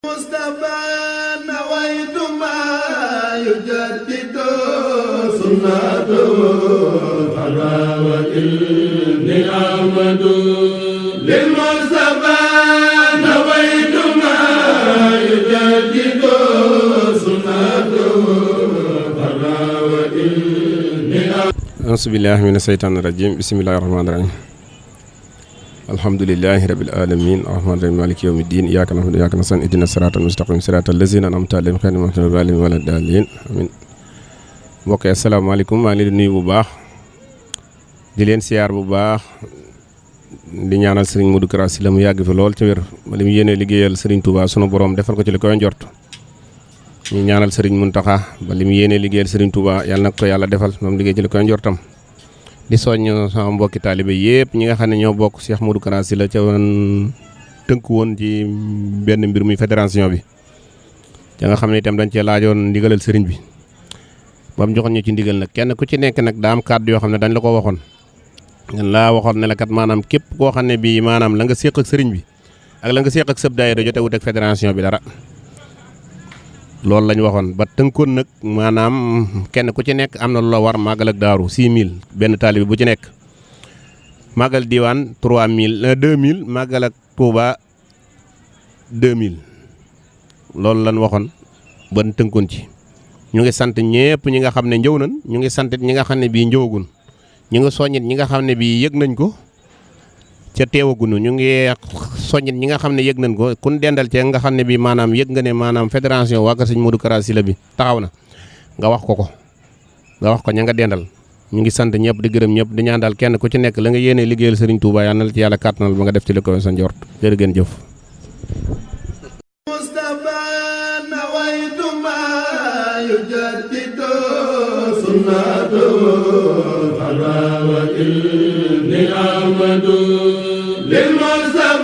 مصطفى نويت ما يجدد سنته فراوة لأحمد للمصطفى نويت ما يجدد سنته فراوة أعوذ بالله من الشيطان الرجيم بسم الله الرحمن الرحيم alhamdulillahi rabbil alamin arrahmanir rahim maliki yawmiddin iyyaka na'budu wa iyyaka nasta'in ihdinas siratal mustaqim siratal ladzina an'amta alayhim ghayril maghdubi alayhim waladdallin amin mbokk yi asalaamaaleykum maa ngi leen di nuyu bu baax di leen siyaar bu baax di ñaanal Serigne Modou Kara Sylla mu yàgg fi lool ci wér li mu yéene liggéeyal Serigne Touba sunu borom defal ko ci li koy njort ñu ñaanal Serigne Mountakha ba li mu yéene liggéeyal Serigne Touba yàlla na ko yàlla defal moom liggéey ci li koy njortam di soññ sama mbokki taalibe yëpp ñi nga xam ne ñoo bokk Cheikh Modou Kara Sylla ca woon tënku woon ci benn mbir muy fédération bi ca nga xam ne itam dañ cee laajoon ndigalal sëriñ bi ba mu joxoon ñu ci ndigal nag kenn ku ci nekk nag daa am kàddu yoo xam ne dañ la ko waxoon ngeen laa waxoon ne la kat maanaam képp koo xam ne bii maanaam la nga séq ak sëriñ bi ak la nga séq ak sëb daayira jote wut ak fédération bi dara loolu lañ waxoon ba tënkoon nag maanaam kenn ku ci nekk am na lu la war màggal ak daaru 6000 benn taalibe bu ci nekk màggal diwaan 3000 2000 màggal ak Touba 2000 loolu lañ waxoon ba tënkoon ci ñu ngi sant ñëpp ñi nga xam ne ñëw nañ ñu ngi sant ñi nga xam ne bii ñëwagun ñu ngi soññit ñi nga xam ne bii yëg nañ ko ca teewagunu ñu ngi soññit ñi nga xam ne yëg nañ ko kun dendal cee nga xam ne bii maanaam yëg nga ne maanaam fédération waa kër Sëñ Modou Kara Sylla bi taxaw na nga wax ko ña nga dendal ñu ngi sant ñëpp di gërëm ñëpp di ñaan daal kenn ku ci nekk la nga yéene liggéeyal Serigne Touba yal na la ci yàlla kàttanal ba nga def ci li ko sa njort jërë ngeen jëf. للمصطفى